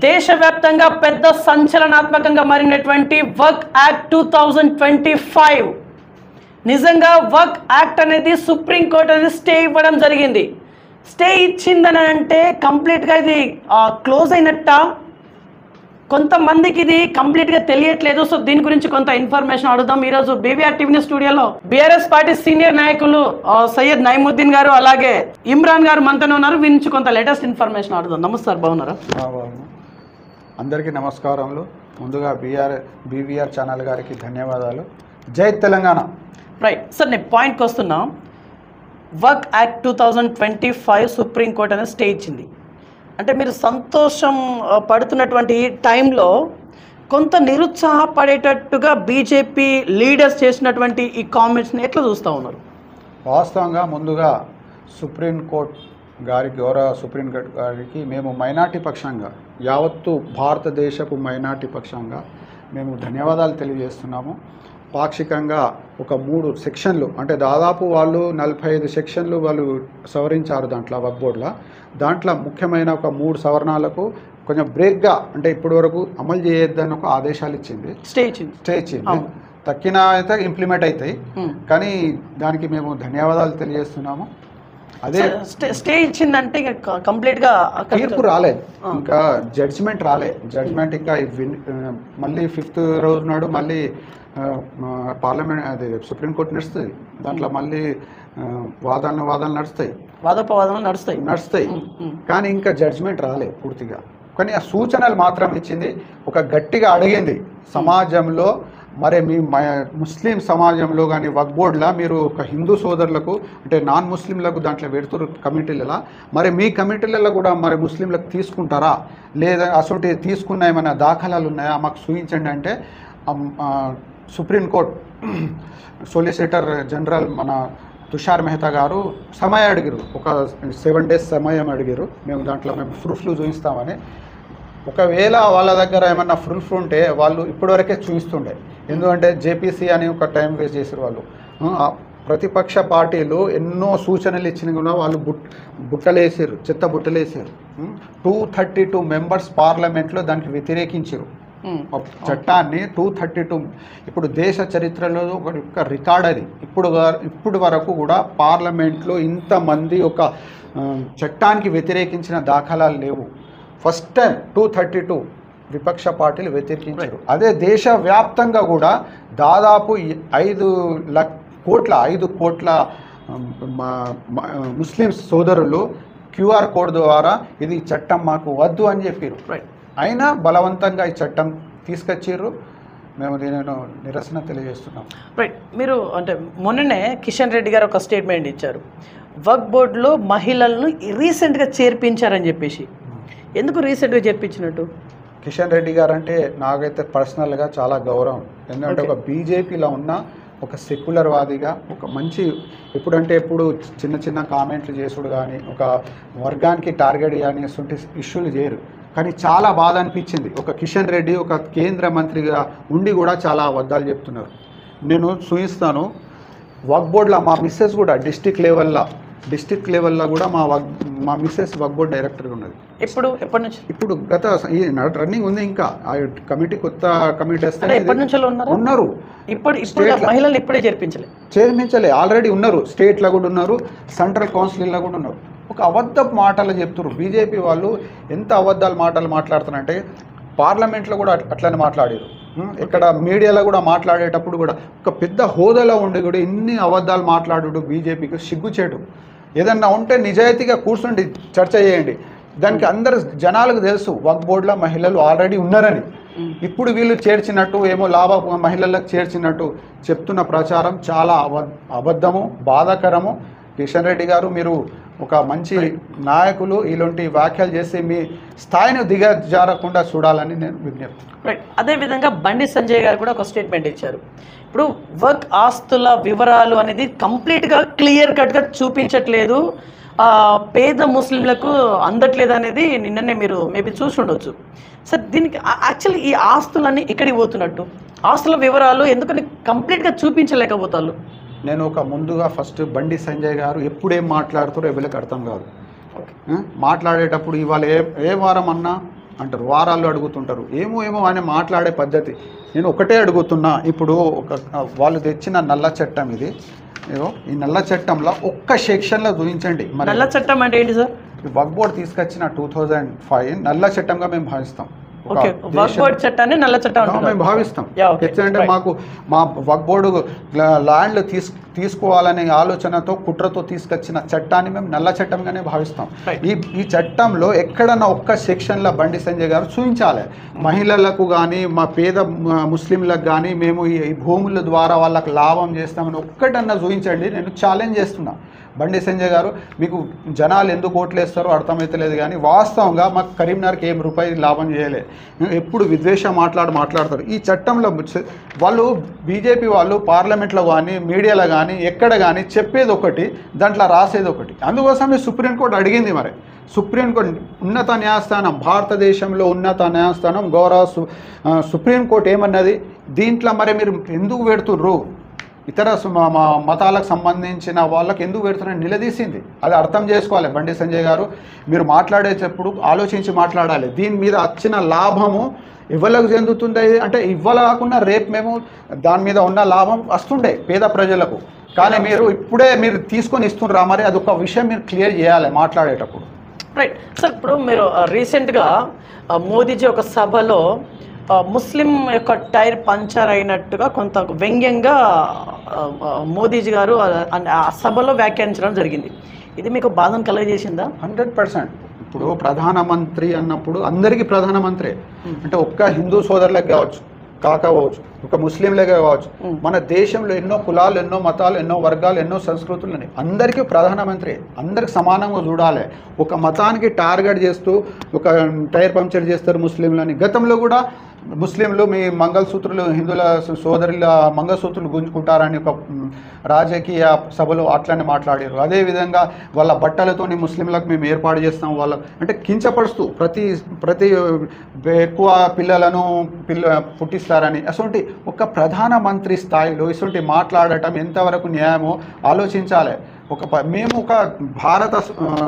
దేశవ్యాప్తంగా పెద్ద సంచలనాత్మకంగా మారినటువంటి వర్క్ యాక్ట్ 2025 నిజంగా వర్క్ యాక్ట్ అనేది సుప్రీంకోర్టు అనేది స్టే ఇవ్వడం జరిగింది. స్టే ఇచ్చిందని అంటే కంప్లీట్గా ఇది క్లోజ్ అయినట్ట. కొంతమందికి ఇది కంప్లీట్గా తెలియట్లేదు. సో దీని గురించి కొంత ఇన్ఫర్మేషన్ అడుగుదాం. ఈరోజు బీవీఆర్ టీవీ స్టూడియోలో బీఆర్ఎస్ పార్టీ సీనియర్ నాయకులు సయ్యద్ నైముద్దీన్ గారు అలాగే ఇమ్రాన్ గారు మనతోనే ఉన్నారు. వీరి నుంచి కొంత లేటెస్ట్ ఇన్ఫర్మేషన్ అడుగుదాం. నమస్తే సార్, బాగున్నారా? అందరికీ నమస్కారములు. ముందుగా బీవీఆర్ ఛానల్ గారికి ధన్యవాదాలు. జై తెలంగాణ. రైట్ సార్, నేను పాయింట్కి వస్తున్నా. వర్క్ యాక్ట్ 2025 సుప్రీంకోర్టు అనేది స్టే ఇచ్చింది. అంటే మీరు సంతోషం పడుతున్నటువంటి టైంలో కొంత నిరుత్సాహపడేటట్టుగా బీజేపీ లీడర్స్ చేసినటువంటి ఈ కామెంట్స్ని ఎట్లా చూస్తూ ఉన్నారు? వాస్తవంగా ముందుగా సుప్రీంకోర్టు గారికి, గౌరవ సుప్రీంకోర్టు గారికి మేము మైనార్టీ పక్షంగా, యావత్తు భారతదేశపు మైనార్టీ పక్షంగా మేము ధన్యవాదాలు తెలియజేస్తున్నాము. పాక్షికంగా ఒక 3 సెక్షన్లు, అంటే దాదాపు వాళ్ళు 45 సెక్షన్లు వాళ్ళు సవరించారు దాంట్లో వక్ఫ్ బోర్డులో. దాంట్లో ముఖ్యమైన ఒక 3 సవరణలకు కొంచెం బ్రేక్గా, అంటే ఇప్పటి వరకు అమలు చేయొద్దని ఒక ఆదేశాలు ఇచ్చింది, స్టే ఇచ్చింది. తక్కిన అయితే ఇంప్లిమెంట్ అవుతాయి, కానీ దానికి మేము ధన్యవాదాలు తెలియజేస్తున్నాము. అదే స్టే ఇచ్చిందంటే కంప్లీట్గా తీర్పు రాలేదు, ఇంకా జడ్జిమెంట్ రాలేదు. జడ్జిమెంట్ ఇంకా మళ్ళీ 5th రోజు నాడు మళ్ళీ పార్లమెంట్, అది సుప్రీంకోర్టు నడుస్తుంది. దాంట్లో మళ్ళీ వాదనలు నడుస్తాయి, కానీ ఇంకా జడ్జిమెంట్ రాలేదు పూర్తిగా. కానీ ఆ సూచనలు మాత్రం ఇచ్చింది, ఒక గట్టిగా అడిగింది సమాజంలో. మరి మీ ముస్లిం సమాజంలో కానీ వక్ఫ్ బోర్డులా మీరు ఒక హిందూ సోదరులకు, అంటే నాన్ ముస్లింలకు దాంట్లో పెడుతురు కమిటీలలో, మరి మీ కమిటీలలో కూడా మరి ముస్లింలకు తీసుకుంటారా లేదా, అసలు తీసుకున్న ఏమైనా దాఖలాలు ఉన్నాయా మాకు చూపించండి అంటే సుప్రీంకోర్టు సొలిసిటర్ జనరల్ మన తుషార్ మెహతా గారు సమయం అడిగారు. ఒక 7 days సమయం అడిగారు. మేము దాంట్లో ప్రూఫ్లు చూపిస్తామని. ఒకవేళ వాళ్ళ దగ్గర ఏమన్నా ప్రూఫ్ ఉంటే వాళ్ళు ఇప్పటివరకే చూపిస్తుండే. ఎందుకంటే జేపీసీ అని ఒక టైం వేస్ట్ చేశారు వాళ్ళు. ప్రతిపక్ష పార్టీలు ఎన్నో సూచనలు ఇచ్చిన కూడా వాళ్ళు బుట్టలేసారు, చెత్త బుట్టలేసారు. 232 మెంబర్స్ పార్లమెంట్లో దానికి వ్యతిరేకించారు చట్టాన్ని. 232 ఇప్పుడు దేశ చరిత్రలో ఒక రికార్డ్ అది. ఇప్పుడు వరకు కూడా పార్లమెంట్లో ఇంతమంది ఒక చట్టానికి వ్యతిరేకించిన దాఖలాలు లేవు. ఫస్ట్ టైం 232 విపక్ష పార్టీలు వ్యతిరేకించారు. అదే దేశవ్యాప్తంగా కూడా దాదాపు 5 కోట్ల ముస్లిం సోదరులు QR కోడ్ ద్వారా ఇది చట్టం మాకు వద్దు అని చెప్పారు. అయినా బలవంతంగా ఈ చట్టం తీసుకొచ్చారు. మేము దీనిని నిరసన తెలియజేస్తున్నాం. రైట్, మీరు అంటే మొన్ననే కిషన్ రెడ్డి గారు ఒక స్టేట్మెంట్ ఇచ్చారు, వక్ఫ్ బోర్డులో మహిళలను రీసెంట్గా చేర్పించారని చెప్పేసి. ఎందుకు రీసెంట్గా చేర్పించినట్టు? కిషన్ రెడ్డి గారు అంటే నాకైతే పర్సనల్గా చాలా గౌరవం. ఎందుకంటే ఒక బీజేపీలో ఉన్న ఒక సెక్యులర్ వాదిగా, ఒక మంచి, ఎప్పుడంటే ఎప్పుడు చిన్న కామెంట్లు చేసుడు కానీ, ఒక వర్గానికి టార్గెట్ కానీ అటువంటి ఇష్యూలు చేయరు. కానీ చాలా బాధ అనిపించింది, ఒక కిషన్ రెడ్డి ఒక కేంద్ర మంత్రిగా ఉండి కూడా చాలా అబద్ధాలు చెప్తున్నారు. నేను చూపిస్తాను. వక్ఫ్ బోర్డులో మా మిస్సెస్ కూడా డిస్టిక్ లెవెల్లో కూడా మా మిస్సెస్ వక్ఫ్ బోర్డు డైరెక్టర్గా ఉన్నది. ఎప్పటి నుంచి? ఇప్పుడు గత రన్నింగ్ ఉంది. ఇంకా ఆ కమిటీ, కొత్త కమిటీ వస్తే ఎప్పటి నుంచి ఉన్నారు. మహిళలు ఇప్పుడే చేర్పించలే, ఆల్రెడీ ఉన్నారు. స్టేట్లో కూడా ఉన్నారు, సెంట్రల్ కౌన్సిల్లో కూడా ఉన్నారు. ఒక అబద్ధపు మాటలు చెప్తున్నారు బీజేపీ వాళ్ళు. ఎంత అబద్ధాలు మాటలు మాట్లాడుతున్నారంటే పార్లమెంట్లో కూడా అట్లనే మాట్లాడారు. ఇక్కడ మీడియాలో కూడా మాట్లాడేటప్పుడు కూడా ఒక పెద్ద హోదాలో ఉండి కూడా ఇన్ని అబద్ధాలు మాట్లాడు బీజేపీకి సిగ్గుచేటు. ఏదన్నా ఉంటే నిజాయితీగా కూర్చుండి చర్చ చేయండి. దానికి అందరు జనాలకు తెలుసు వక్ఫ్ బోర్డులో మహిళలు ఆల్రెడీ ఉన్నారని. ఇప్పుడు వీళ్ళు చేర్చినట్టు, ఏమో మహిళలకు చేర్చినట్టు చెప్తున్న ప్రచారం చాలా అబద్ధము, బాధాకరము. కిషన్ రెడ్డి గారు, మీరు ఒక మంచి నాయకులు, ఇలాంటి వ్యాఖ్యలు చేసి మీ స్థాయిని దిగజారకుండా చూడాలని నేను విజ్ఞప్తి. రైట్, అదేవిధంగా బండి సంజయ్ గారు కూడా ఒక స్టేట్మెంట్ ఇచ్చారు. ఇప్పుడు వర్క్ ఆస్తుల వివరాలు అనేది కంప్లీట్గా క్లియర్ కట్గా చూపించట్లేదు, పేద ముస్లింలకు అందట్లేదు అనేది నిన్ననే మీరు మేబీ చూసి ఉండొచ్చు సార్. దీనికి యాక్చువల్లీ ఈ ఆస్తులన్నీ ఎక్కడికి పోతున్నట్టు, ఆస్తుల వివరాలు ఎందుకని కంప్లీట్గా చూపించలేకపోతారు? నేను ఒక ముందుగా ఫస్ట్ బండి సంజయ్ గారు ఎప్పుడేం మాట్లాడుతారో ఎవరికి అర్థం కాదు. మాట్లాడేటప్పుడు ఇవాళ ఏ వారం అన్నా అంటారు, వారాలు అడుగుతుంటారు, ఏమో అని మాట్లాడే పద్ధతి. నేను ఒకటే అడుగుతున్నా, ఇప్పుడు వాళ్ళు తెచ్చిన నల్ల చట్టం ఇది, ఈ నల్ల చట్టంలో ఒక్క సెక్షన్లో చూపించండి. మరి నల్ల చట్టం అంటే ఏంటి సార్? వక్ఫ్ బోర్డు తీసుకొచ్చిన 2005 నల్ల చట్టంగా మేము భావిస్తాం. వక్ఫ్ బోర్డు చట్టాన్ని నల్ల చట్టం మేము భావిస్తాం. ఎందుకంటే మాకు మా వక్ఫ్ బోర్డు ల్యాండ్లు తీసుకోవాలనే ఆలోచనతో కుట్రతో తీసుకొచ్చిన చట్టాన్ని మేము నల్ల చట్టంగానే భావిస్తాం. ఈ చట్టంలో ఎక్కడన్నా ఒక్క సెక్షన్లో బండి సంజయ్ గారు చూపించాలి, మహిళలకు కానీ మా పేద ముస్లింలకు కానీ మేము ఈ భూముల ద్వారా వాళ్ళకు లాభం చేస్తామని ఒక్కటన్నా చూపించండి. నేను ఛాలెంజ్ చేస్తున్నా. బండి సంజయ్ గారు, మీకు జనాలు ఎందుకు ఓట్లేస్తారో అర్థమవుతలేదు, కానీ వాస్తవంగా మాకు కరీంనగర్కి ఏం రూపాయి లాభం చేయలే. ఎప్పుడు విద్వేషం మాట్లాడతారు. ఈ చట్టంలో వాళ్ళు బీజేపీ వాళ్ళు పార్లమెంట్లో కానీ మీడియాలో కానీ ఎక్కడ కానీ చెప్పేది ఒకటి, దాంట్లో రాసేది ఒకటి. అందుకోసమే సుప్రీంకోర్టు అడిగింది. మరి సుప్రీంకోర్టు ఉన్నత న్యాయస్థానం, భారతదేశంలో ఉన్నత న్యాయస్థానం గౌరవ సుప్రీంకోర్టు ఏమన్నది, దీంట్లో మరి మీరు ఎందుకు పెడుతుర్రు, ఇతర మతాలకు సంబంధించిన వాళ్ళకి ఎందుకు పెడుతున్నారని నిలదీసింది. అది అర్థం చేసుకోవాలి బండి సంజయ్ గారు. మీరు మాట్లాడేటప్పుడు ఆలోచించి మాట్లాడాలి. దీని మీద వచ్చిన లాభము ఇవ్వలకు చెందుతుంది అంటే ఇవ్వల కాకుండా రేపు మేము దాని మీద ఉన్న లాభం వస్తుండే పేద ప్రజలకు. కానీ మీరు ఇప్పుడే మీరు తీసుకొని ఇస్తుండ్రా, మరి అదొక విషయం మీరు క్లియర్ చేయాలి మాట్లాడేటప్పుడు. Right sir. ఇప్పుడు మీరు రీసెంట్గా మోదీజీ ఒక సభలో ముస్లిం యొక్క టైర్ పంచర్ అయినట్టుగా కొంత వ్యంగ్యంగా మోదీజీ గారు ఆ సభలో వ్యాఖ్యానించడం జరిగింది. ఇది మీకు బాధను కలగజేసిందా? 100%. ఇప్పుడు ప్రధానమంత్రి అన్నప్పుడు అందరికీ ప్రధానమంత్రి అంటే ఒక్క హిందూ సోదరులకు కావచ్చు, ఒక ముస్లింలకే కావచ్చు, మన దేశంలో ఎన్నో కులాలు, ఎన్నో మతాలు, ఎన్నో వర్గాలు, ఎన్నో సంస్కృతులు ఉన్నాయి. అందరికీ ప్రధానమంత్రి, అందరికి సమానంగా చూడాలి. ఒక మతానికి టార్గెట్ చేస్తూ ఒక టైర్ పంక్చర్ చేస్తారు ముస్లింలని. గతంలో కూడా ముస్లింలు మీ మంగళసూత్రులు, హిందువుల సోదరుల మంగళసూత్రులు గుంజుకుంటారని ఒక రాజకీయ సభలో అట్లనే మాట్లాడారు. అదేవిధంగా వాళ్ళ బట్టలతోని ముస్లింలకు మేము ఏర్పాటు చేస్తాం వాళ్ళకు అంటే కించపరుస్తూ ప్రతి ఎక్కువ పిల్లలను పుట్టిస్తారని అసలు ఒక ప్రధానమంత్రి స్థాయిలో ఇటువంటి మాట్లాడటం ఎంతవరకు న్యాయమో ఆలోచించాలి. మేము ఒక భారత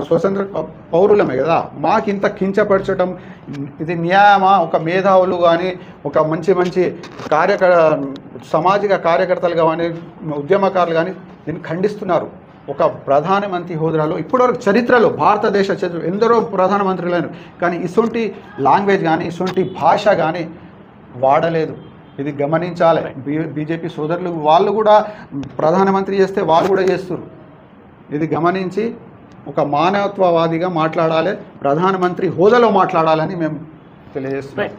స్వతంత్ర పౌరులమే కదా, మాకు ఇంత కించపరచడం ఇది న్యాయమా? ఒక మేధావులు కానీ ఒక మంచి సామాజిక కార్యకర్తలు కానీ ఉద్యమకారులు కానీ దీన్ని ఖండిస్తున్నారు. ఒక ప్రధానమంత్రి హోదాలో ఇప్పటివరకు చరిత్రలో భారతదేశ చరిత్ర ఎందరో ప్రధానమంత్రులైన కానీ ఇటువంటి లాంగ్వేజ్ కానీ ఇటువంటి భాష కానీ వాడలేదు. ఇది గమనించాలి. బీజేపీ సోదరులు వాళ్ళు కూడా ప్రధానమంత్రి చేస్తే వాళ్ళు కూడా చేస్తారు. ఇది గమనించి ఒక మానవత్వవాదిగా మాట్లాడాలి, ప్రధానమంత్రి హోదాలో మాట్లాడాలని మేము తెలియజేస్తున్నాం.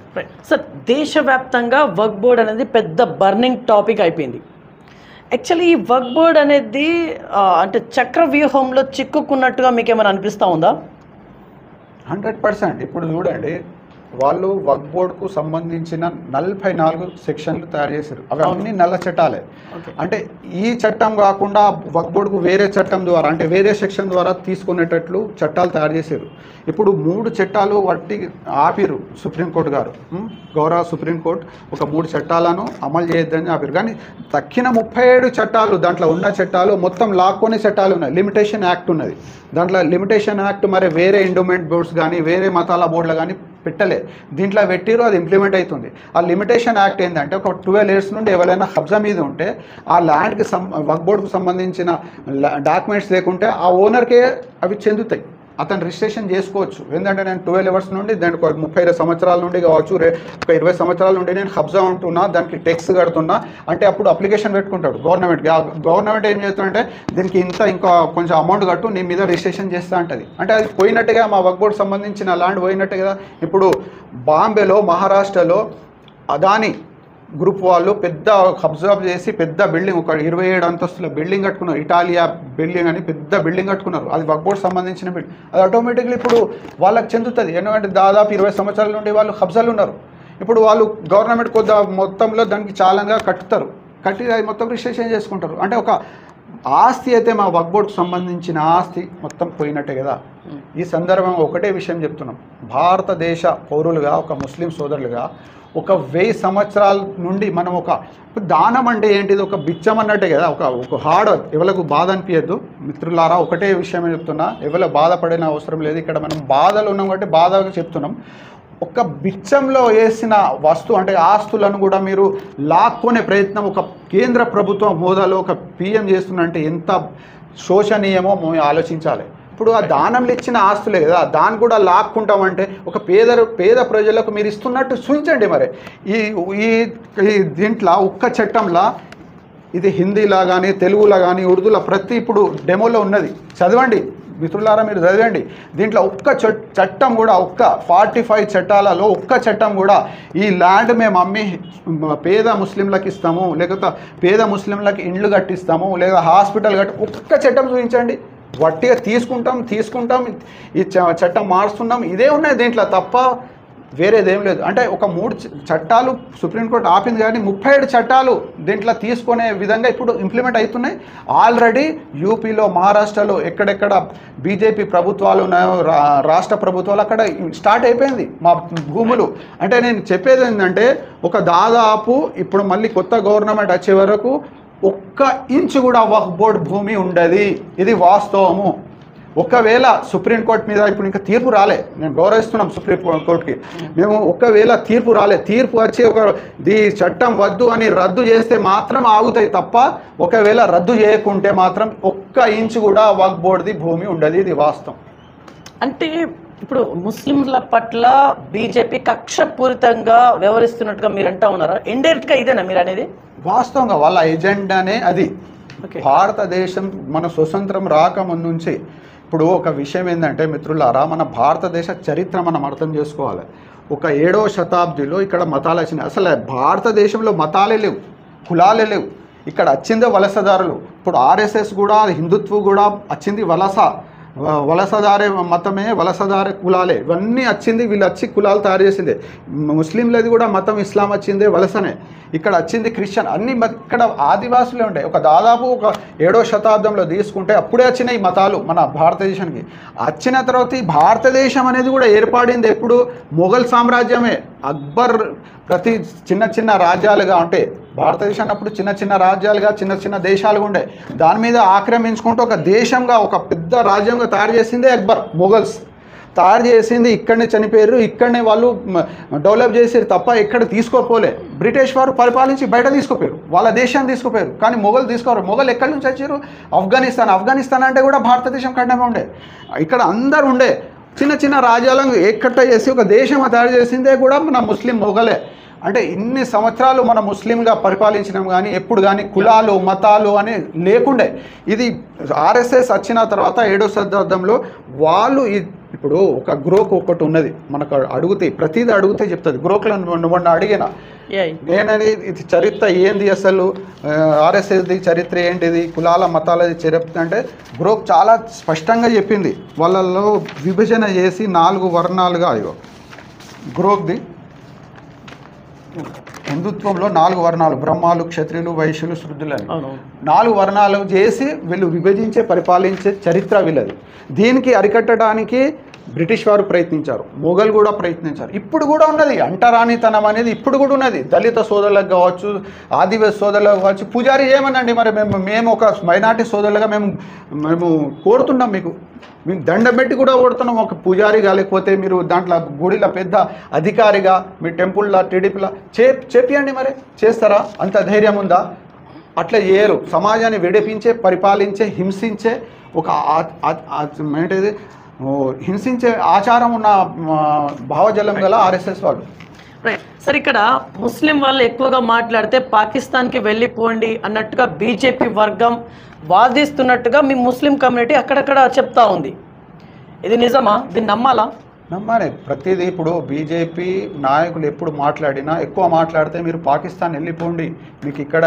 సార్, దేశవ్యాప్తంగా వక్ఫ్ బోర్డ్ అనేది పెద్ద బర్నింగ్ టాపిక్ అయిపోయింది. యాక్చువల్లీ ఈ వక్ఫ్ బోర్డ్ అనేది అంటే చక్రవ్యూహంలో చిక్కుకున్నట్టుగా మీకు ఏమైనా అనిపిస్తూ ఉందా? 100%. ఇప్పుడు చూడండి, వాళ్ళు వక్ఫ్ బోర్డుకు సంబంధించిన 44 సెక్షన్లు తయారు చేశారు. అవి అన్ని నల్ల చట్టాలే. అంటే ఈ చట్టం కాకుండా వక్ఫ్ బోర్డుకు వేరే చట్టం ద్వారా అంటే వేరే సెక్షన్ ద్వారా తీసుకునేటట్లు చట్టాలు తయారు చేశారు. ఇప్పుడు 3 చట్టాలు వట్టి ఆపిరు సుప్రీంకోర్టు గారు. గౌరవ సుప్రీంకోర్టు ఒక 3 చట్టాలను అమలు చేయొద్దని ఆపిరు. కానీ తక్కిన 37 చట్టాలు, దాంట్లో ఉన్న చట్టాలు మొత్తం లాక్కొనే చట్టాలు ఉన్నాయి. లిమిటేషన్ యాక్ట్ ఉన్నది. దాంట్లో లిమిటేషన్ యాక్ట్ మరి వేరే ఎండోమెంట్ బోర్డ్స్ కానీ వేరే మతాల బోర్డులు కానీ పెట్టలే, దీంట్లో పెట్టిరు, అది ఇంప్లిమెంట్ అవుతుంది. ఆ లిమిటేషన్ యాక్ట్ ఏంటంటే ఒక 12 years నుండి ఎవరైనా కబ్జా మీద ఉంటే ఆ ల్యాండ్కి వక్ఫ్ బోర్డుకు సంబంధించిన డాక్యుమెంట్స్ లేకుంటే ఆ ఓనర్కే అవి చెందుతాయి. అతను రిజిస్ట్రేషన్ చేసుకోవచ్చు. ఏంటంటే నేను 12 years నుండి దానికి 32 సంవత్సరాల నుండి కావచ్చు, ఒక 20 సంవత్సరాల నుండి నేను కబ్జా ఉంటున్నా, దానికి ట్యాక్స్ కడుతున్నా అంటే అప్పుడు అప్లికేషన్ పెట్టుకుంటాడు గవర్నమెంట్కి. గవర్నమెంట్ ఏం చేస్తుందంటే దీనికి ఇంకా కొంచెం అమౌంట్ కట్టు, నీ మీద రిజిస్ట్రేషన్ చేస్తా అంటది. అంటే అది పోయినట్టుగా మా వక్ఫ్ బోర్డు సంబంధించిన ల్యాండ్ పోయినట్టు కదా. ఇప్పుడు బాంబేలో, మహారాష్ట్రలో అదాని గ్రూప్ వాళ్ళు పెద్ద అబ్జర్వ్ చేసి పెద్ద బిల్డింగ్, ఒక 27 అంతస్తుల బిల్డింగ్ కట్టుకున్నారు. ఇటాలియా బిల్డింగ్ అని పెద్ద బిల్డింగ్ కట్టుకున్నారు. అది వక్ఫ్ బోర్డు సంబంధించిన బిల్డింగ్. అది ఆటోమేటిక్లీ ఇప్పుడు వాళ్ళకి చెందుతుంది. ఎందుకంటే దాదాపు 20 సంవత్సరాల నుండి వాళ్ళు కబ్జాలు ఉన్నారు. ఇప్పుడు వాళ్ళు గవర్నమెంట్ కొద్ది మొత్తంలో దానికి చాలాగా కట్టుతారు, కట్టి అది మొత్తం రిజిస్ట్రేషన్ చేసుకుంటారు. అంటే ఒక ఆస్తి అయితే మా వక్ఫ్ బోర్డుకు సంబంధించిన ఆస్తి మొత్తం పోయినట్టే కదా. ఈ సందర్భంగా ఒకటే విషయం చెప్తున్నాం, భారతదేశ పౌరులుగా ఒక ముస్లిం సోదరులుగా ఒక 1000 సంవత్సరాల నుండి మనం ఒక దానం అంటే ఏంటిది, ఒక బిచ్చం అన్నట్టే కదా. ఒక హార్డ్ ఎవరికి బాధ అనిపించద్దు మిత్రులారా. ఒకటే విషయమే చెప్తున్నా, ఎవరు బాధపడిన అవసరం లేదు. ఇక్కడ మనం బాధలు ఉన్నాం కాబట్టి బాధగా చెప్తున్నాం. ఒక బిచ్చంలో వేసిన వస్తువు అంటే ఆస్తులను కూడా మీరు లాక్కునే ప్రయత్నం ఒక కేంద్ర ప్రభుత్వం హోదాలో ఒక పిఎం చేస్తున్నంటే ఎంత శోచనీయమో మేము ఆలోచించాలి. ఇప్పుడు ఆ దానంలో ఇచ్చిన ఆస్తులే కదా, దాన్ని కూడా లాక్కుంటామంటే ఒక పేద ప్రజలకు మీరు ఇస్తున్నట్టు చూపించండి. మరి ఈ దీంట్లో ఒక్క చట్టంలో ఇది హిందీలా కానీ తెలుగులో కానీ ఉర్దూలో ప్రతి ఇప్పుడు డెమోలో ఉన్నది, చదవండి మిత్రులారా, మీరు చదవండి. దీంట్లో ఒక్క చట్టం కూడా, ఒక్క 45 చట్టాలలో ఒక్క చట్టం కూడా ఈ ల్యాండ్ మేము అమ్మి పేద ముస్లింలకు ఇస్తాము, లేకపోతే పేద ముస్లింలకు ఇండ్లు కట్టిస్తాము, లేదా హాస్పిటల్ ఒక్క చట్టం చూపించండి. వట్టిగా తీసుకుంటాం ఈ చట్టం మారుస్తున్నాం, ఇదే ఉన్నాయి దీంట్లో తప్ప వేరేదేం లేదు. అంటే ఒక 3 చట్టాలు సుప్రీంకోర్టు ఆపింది, కానీ 37 చట్టాలు దీంట్లో తీసుకునే విధంగా ఇప్పుడు ఇంప్లిమెంట్ అవుతున్నాయి. ఆల్రెడీ యూపీలో, మహారాష్ట్రలో ఎక్కడెక్కడ బీజేపీ ప్రభుత్వాలు ఉన్నాయో, రాష్ట్ర ప్రభుత్వాలు అక్కడ స్టార్ట్ అయిపోయింది మా భూములు. అంటే నేను చెప్పేది ఏంటంటే ఒక దాదాపు ఇప్పుడు మళ్ళీ కొత్త గవర్నమెంట్ వచ్చే వరకు 1 ఇంచు కూడా వక్ఫ్ బోర్డు భూమి ఉండదు. ఇది వాస్తవము. ఒకవేళ సుప్రీంకోర్టు మీద ఇప్పుడు ఇంకా తీర్పు రాలే, నేను గౌరవిస్తున్నాం సుప్రీంకోర్టుకి, మేము ఒకవేళ తీర్పు రాలే, తీర్పు వచ్చి ఈ చట్టం వద్దు అని రద్దు చేస్తే మాత్రం ఆగుతాయి తప్ప, ఒకవేళ రద్దు చేయకుంటే మాత్రం 1 ఇంచు కూడా వక్ఫ్ బోర్డుది భూమి ఉండదు. ఇది వాస్తవం. అంటే ఇప్పుడు ముస్లింల పట్ల బీజేపీ కక్షపూరితంగా వ్యవహరిస్తున్నట్టుగా మీరు అంటా ఉన్నారా? ఇండైరెక్ట్గా ఇదేనా మీరు అనేది? వాస్తవంగా వాళ్ళ ఎజెండానే అది. భారతదేశం మన స్వతంత్రం రాకముందు నుంచి ఇప్పుడు ఒక విషయం ఏంటంటే మిత్రులారా, మన భారతదేశ చరిత్ర మనం అర్థం చేసుకోవాలి. ఒక 7వ శతాబ్దిలో ఇక్కడ మతాలు వచ్చినాయి. అసలు భారతదేశంలో మతాలే లేవు, కులాలే లేవు. ఇక్కడ వచ్చిందే వలసదారులు. ఇప్పుడు ఆర్ఎస్ఎస్ కూడా, హిందుత్వం కూడా వచ్చింది వలసదారే మతమే, వలసదారే కులాలే, ఇవన్నీ వచ్చింది. వీళ్ళు వచ్చి కులాలు తయారు చేసిందే. ముస్లింలది కూడా మతం ఇస్లాం వచ్చిందే వలసనే. ఇక్కడ వచ్చింది క్రిస్టియన్, అన్ని ఇక్కడ ఆదివాసులే ఉంటాయి. ఒక దాదాపు ఒక 7వ శతాబ్దంలో తీసుకుంటే అప్పుడే వచ్చినాయి ఈ మతాలు మన భారతదేశానికి. వచ్చిన తర్వాత ఈ భారతదేశం అనేది కూడా ఏర్పడింది ఎప్పుడు? మొఘల్ సామ్రాజ్యమే. అక్బర్ ప్రతి చిన్న రాజ్యాలుగా ఉంటే భారతదేశాన్ని అప్పుడు చిన్న రాజ్యాలుగా, చిన్న దేశాలుగా ఉండే. దాని మీద ఆక్రమించుకుంటూ ఒక దేశంగా, ఒక పెద్ద రాజ్యంగా తయారు చేసిందే అక్బర్. మొఘల్స్ తయారు చేసింది, ఇక్కడనే చనిపోయారు, ఇక్కడనే వాళ్ళు డెవలప్ చేసారు తప్ప ఎక్కడ తీసుకోపోలే. బ్రిటిష్ వారు పరిపాలించి బయట తీసుకుపోయారు, వాళ్ళ దేశాన్ని తీసుకుపోయారు. కానీ మొఘల్ తీసుకోరు. మొఘల్ ఎక్కడి నుంచి వచ్చారు? ఆఫ్ఘనిస్తాన్ అంటే కూడా భారతదేశం ఖండమే ఉండే. ఇక్కడ అందరు ఉండే చిన్న రాజ్యాలను ఏకట్ట చేసి ఒక దేశం తయారు చేసిందే కూడా మన ముస్లిం మొఘలే. అంటే ఇన్ని సంవత్సరాలు మన ముస్లింగా పరిపాలించినాం, కానీ ఎప్పుడు కానీ కులాలు మతాలు అని లేకుండే. ఇది ఆర్ఎస్ఎస్ వచ్చిన తర్వాత 7వ శతాబ్దంలో వాళ్ళు ఇప్పుడు ఒక గ్రోక్ ఒకటి ఉన్నది మనకు అడిగితే, ప్రతిదీ అడిగితే చెప్తుంది. గ్రోక్లను మొన్న అడిగిన నేనని ఇది చరిత్ర ఏంది, అసలు ఆర్ఎస్ఎస్ది చరిత్ర ఏంటిది, కులాల మతాలది చరిత్ర అంటే గ్రోక్ చాలా స్పష్టంగా చెప్పింది. వాళ్ళల్లో విభజన చేసి 4 వర్ణాలుగా, అయ్యో గ్రోక్ది హిందుత్వంలో 4 వర్ణాలు, బ్రహ్మాలు, క్షత్రియులు, వైశ్యులు, శూద్రులు అని 4 వర్ణాలు చేసి వీళ్ళు విభజించే పరిపాలించే చరిత్ర వీళ్ళది. దీనికి అరికట్టడానికి బ్రిటిష్ వారు ప్రయత్నించారు, మొఘల్ కూడా ప్రయత్నించారు. ఇప్పుడు కూడా ఉన్నది అంటరానితనం అనేది, ఇప్పుడు కూడా ఉన్నది. దళిత సోదరులకు కావచ్చు, ఆదివాసి సోదరులకు కావచ్చు, పూజారి ఏమనండి మరి మేము ఒక మైనార్టీ సోదరులుగా మేము కోరుతున్నాం, మీకు దండం పెట్టి కూడా కొడుతున్నాం. ఒక పూజారిగా, లేకపోతే మీరు దాంట్లో గుడిలో పెద్ద అధికారిగా, మీ టెంపుల్లో టీడీపీలో చెప్పండి. మరి చేస్తారా? అంత ధైర్యం ఉందా? అట్లా చేయరు. సమాజాన్ని విడిపించే, పరిపాలించే, హింసించే ఒక ఏంటిది హింసించే ఆచారం ఉన్న భావజలం గల ఆర్ఎస్ఎస్ వాళ్ళు. రైట్ సార్, ఇక్కడ ముస్లిం వాళ్ళు ఎక్కువగా మాట్లాడితే పాకిస్తాన్కి వెళ్ళిపోండి అన్నట్టుగా బీజేపీ వర్గం వాదిస్తున్నట్టుగా మీ ముస్లిం కమ్యూనిటీ అక్కడక్కడ చెప్తా ఉంది. ఇది నిజమా? దీన్ని నమ్మాలా? నమ్మాలి. ప్రతిదీ ఇప్పుడు బీజేపీ నాయకులు ఎప్పుడు మాట్లాడినా, ఎక్కువ మాట్లాడితే మీరు పాకిస్తాన్ వెళ్ళిపోండి, మీకు ఇక్కడ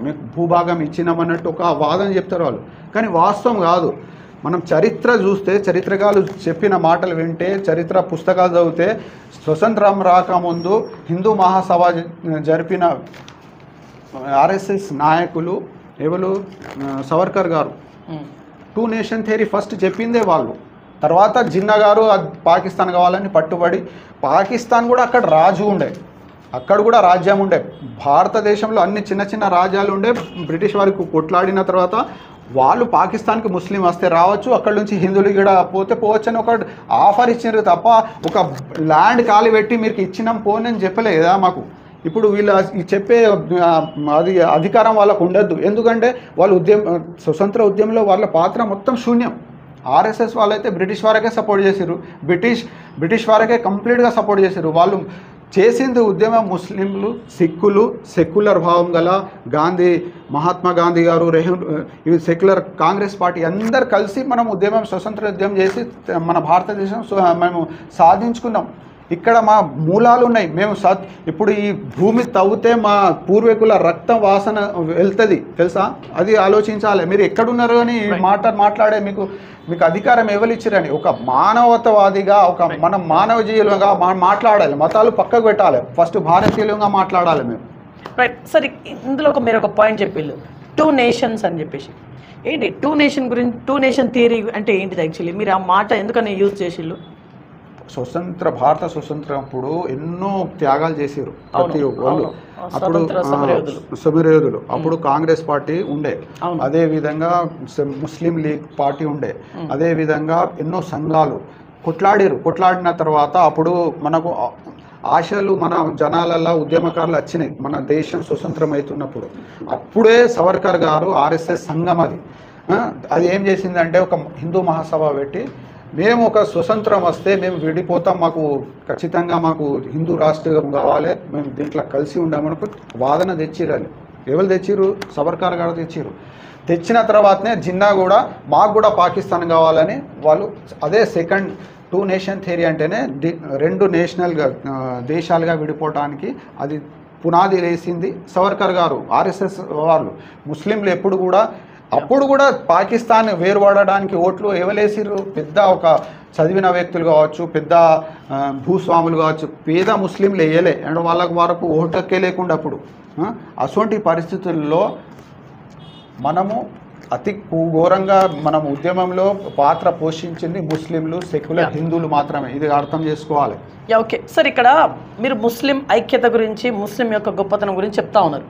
మీకు భూభాగం ఇచ్చినామన్నట్టు ఒక వాదన చెప్తారు వాళ్ళు. కానీ వాస్తవం కాదు. మనం చరిత్ర చూస్తే, చరిత్రకారులు చెప్పిన మాటలు వింటే, చరిత్ర పుస్తకాలు చదివితే, స్వతంత్రం రాకముందు హిందూ మహాసభ జరిపిన ఆర్ఎస్ఎస్ నాయకులు ఎవరు? సవర్కర్ గారు 2 నేషన్ థియరీ ఫస్ట్ చెప్పిందే వాళ్ళు. తర్వాత జిన్నా గారు పాకిస్తాన్ కావాలని పట్టుబడి, పాకిస్తాన్ కూడా అక్కడ రాజు ఉండే, అక్కడ కూడా రాజ్యం ఉండే. భారతదేశంలో అన్ని చిన్న రాజ్యాలు ఉండే. బ్రిటిష్ వారికి కొట్లాడిన తర్వాత వాళ్ళు పాకిస్తాన్కి ముస్లిం వస్తే రావచ్చు, అక్కడ నుంచి హిందువులు కూడా పోతే పోవచ్చు అని ఒక ఆఫర్ ఇచ్చినారు తప్ప ఒక ల్యాండ్ ఖాళీ పెట్టి మీరు ఇచ్చినాం పోని అని చెప్పలే కదా మాకు. ఇప్పుడు వీళ్ళు చెప్పే అది అధికారం వాళ్ళకు ఉండద్దు, ఎందుకంటే వాళ్ళు స్వతంత్ర ఉద్యమంలో వాళ్ళ పాత్ర మొత్తం శూన్యం. ఆర్ఎస్ఎస్ వాళ్ళైతే బ్రిటిష్ వారికే సపోర్ట్ చేశారు, బ్రిటిష్ వారికే కంప్లీట్గా సపోర్ట్ చేశారు. వాళ్ళు చేసింది ఉద్యమం ముస్లింలు, సిక్కులు, సెక్యులర్ భావం గల గాంధీ, మహాత్మా గాంధీ గారు, ఇవి సెక్యులర్ కాంగ్రెస్ పార్టీ అందరు కలిసి మనం స్వతంత్ర ఉద్యమం చేసి మన భారతదేశం మేము సాధించుకున్నాం. ఇక్కడ మా మూలాలు ఉన్నాయి. మేము ఇప్పుడు ఈ భూమి తవ్వితే మా పూర్వీకుల రక్తం వాసన వెళ్తుంది తెలుసా, అది ఆలోచించాలి. మీరు ఎక్కడున్నారు అని మాట్లాడే మీకు అధికారం ఎవరిచ్చిరని ఒక మానవతావాదిగా, ఒక మనం మానవ జీవులుగా మాట్లాడాలి. మతాలు పక్కకు పెట్టాలి, ఫస్ట్ భారతీయులుగా మాట్లాడాలి మేము. రైట్. సరే, ఇందులో మీరు ఒక పాయింట్ చెప్పిళ్ళు, 2 నేషన్స్ అని చెప్పేసి. ఏంటి 2 నేషన్ గురించి, 2 నేషన్ థియరీ అంటే ఏంటిది యాక్చువల్లీ? మీరు ఆ మాట ఎందుకని యూజ్ చేసిళ్ళు? భారత స్వతంత్రం అప్పుడు ఎన్నో త్యాగాలు చేసారు ప్రతి ఒక్కరు. అప్పుడు సమరయోధులు, అప్పుడు కాంగ్రెస్ పార్టీ ఉండే, అదే విధంగా ముస్లిం లీగ్ పార్టీ ఉండే, అదే విధంగా ఎన్నో సంఘాలు కొట్లాడిన తర్వాత అప్పుడు మనకు ఆశలు మన జనాలల్లో ఉద్యమకారులు వచ్చినాయి. మన దేశం స్వతంత్రం అవుతున్నప్పుడు అప్పుడే సవర్కర్ గారు ఆర్ఎస్ఎస్ సంఘం అది ఏం చేసిందంటే ఒక హిందూ మహాసభ పెట్టి, మేము ఒక స్వతంత్రం వస్తే మేము విడిపోతాం, ఖచ్చితంగా మాకు హిందూ రాష్ట్రం కావాలి, మేము దీంట్లో కలిసి ఉండమనుకు వాదన తెచ్చిరని. ఎవరు తెచ్చిరు? సవర్కర్ గారు తెచ్చిన తర్వాతనే జిన్నా కూడా మాకు కూడా పాకిస్తాన్ కావాలని వాళ్ళు అదే సెకండ్ 2 నేషన్ థియరీ అంటేనే 2 నేషనల్గా దేశాలుగా విడిపోవటానికి అది పునాది వేసింది సవర్కర్ గారు, ఆర్ఎస్ఎస్ వాళ్ళు. ముస్లింలు అప్పుడు కూడా పాకిస్తాన్ వేరుపడడానికి ఓట్లు ఎవలేసిర్రు? పెద్ద ఒక చదివిన వ్యక్తులు కావచ్చు, పెద్ద భూస్వాములు కావచ్చు, పేద ముస్లింలు వేయలే. అండ్ వాళ్ళకు వరకు ఓటక్కే లేకుండా అప్పుడు. అటువంటి పరిస్థితుల్లో మనము అతి ఘోరంగా మనం ఉద్యమంలో పాత్ర పోషించింది ముస్లింలు, సెక్యులర్ హిందువులు మాత్రమే. ఇది అర్థం చేసుకోవాలి. ఓకే సార్, ఇక్కడ మీరు ముస్లిం ఐక్యత గురించి, ముస్లిం యొక్క గొప్పతనం గురించి చెప్తా ఉన్నారు.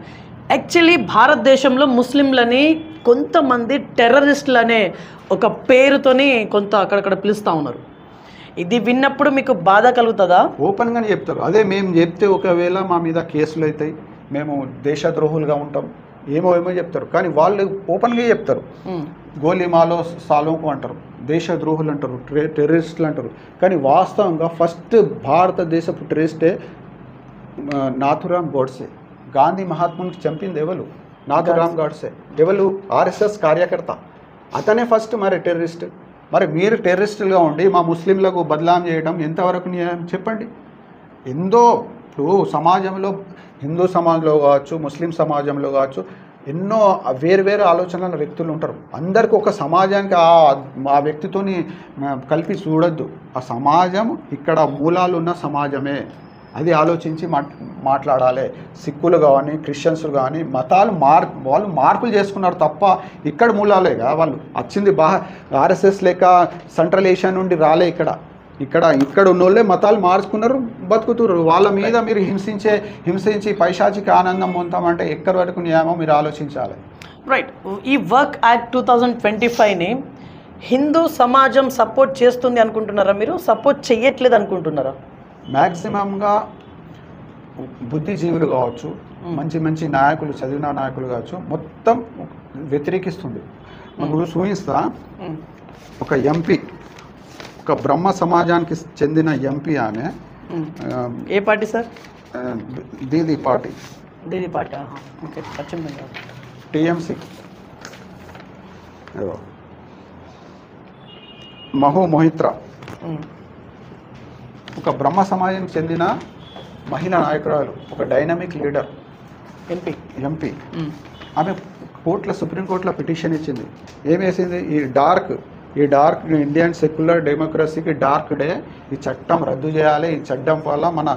యాక్చువల్లీ భారతదేశంలో ముస్లింలని కొంతమంది టెర్రరిస్టులు అనే ఒక పేరుతోని అక్కడక్కడ పిలుస్తూ ఉన్నారు. ఇది విన్నప్పుడు మీకు బాధ కలుగుతుందా? ఓపెన్గానే చెప్తారు. అదే మేము చెప్తే ఒకవేళ మా మీద కేసులు అవుతాయి, మేము దేశద్రోహులుగా ఉంటాం, ఏమో చెప్తారు. కానీ వాళ్ళు ఓపెన్గా చెప్తారు. గోలీమాలో సాలోకు అంటారు, దేశద్రోహులు అంటారు, టెర్రరిస్టులు అంటారు. కానీ వాస్తవంగా ఫస్ట్ భారతదేశపు టెర్రరిస్టే నాథురామ్ గోడ్సే. గాంధీ మహాత్మునికి చంపింది ఎవరు? నాథురామ్ గోడ్సే. ఎవరు? ఆర్ఎస్ఎస్ కార్యకర్త. అతనే ఫస్ట్ మరి టెర్రరిస్ట్. మరి మీరు టెర్రరిస్టులుగా ఉండి మా ముస్లింలకు బదలాం చేయడం ఎంతవరకు న్యాయం చెప్పండి? ఇప్పుడు సమాజంలో, హిందూ సమాజంలో కావచ్చు, ముస్లిం సమాజంలో కావచ్చు, ఎన్నో వేరు ఆలోచనల వ్యక్తులు ఉంటారు. అందరికీ ఒక సమాజానికి ఆ వ్యక్తితోని కలిపి చూడొద్దు. ఆ సమాజం ఇక్కడ మూలాలు ఉన్న సమాజమే, అది ఆలోచించి మాట్లాడాలి. సిక్కులు కానీ, క్రిస్టియన్స్లు కానీ మతాలు వాళ్ళు మార్పులు చేసుకున్నారు తప్ప ఇక్కడ మూలాలేగా వాళ్ళు వచ్చింది. ఆర్ఎస్ఎస్ లేక సెంట్రల్ ఏషియా నుండి రాలే. ఇక్కడ ఉన్నోళ్ళే మతాలు మార్చుకున్నారు, బతుకుతున్నారు. వాళ్ళ మీద మీరు హింసించి పైశాచిక ఆనందం పొందామంటే ఎక్కడి వరకు న్యాయమో మీరు ఆలోచించాలి. రైట్. ఈ వర్క్ యాక్ట్ 2025ని హిందూ సమాజం సపోర్ట్ చేస్తుంది అనుకుంటున్నారా? మీరు సపోర్ట్ చేయట్లేదు అనుకుంటున్నారా? మ్యాక్సిమంగా బుద్ధిజీవులు కావచ్చు, మంచి నాయకులు, చదివిన నాయకులు కావచ్చు, మొత్తం వ్యతిరేకిస్తుంది. ఇప్పుడు చూపిస్తా. ఒక ఎంపీ, ఒక బ్రహ్మ సమాజానికి చెందిన ఎంపీ ఆమె. ఏ party sir? Didi party. Okay, Paschim Bengal, TMC. మహు మొహిత్రా ఒక బ్రహ్మ సమాజానికి చెందిన మహిళా నాయకురాలు, ఒక డైనమిక్ లీడర్, ఎంపీ. ఆమె సుప్రీంకోర్టులో పిటిషన్ ఇచ్చింది. ఏమేసింది? ఈ డార్క్ ఇండియన్ సెక్యులర్ డెమోక్రసీకి డార్క్ డే, ఈ చట్టం రద్దు చేయాలి, ఈ చట్టం వల్ల మన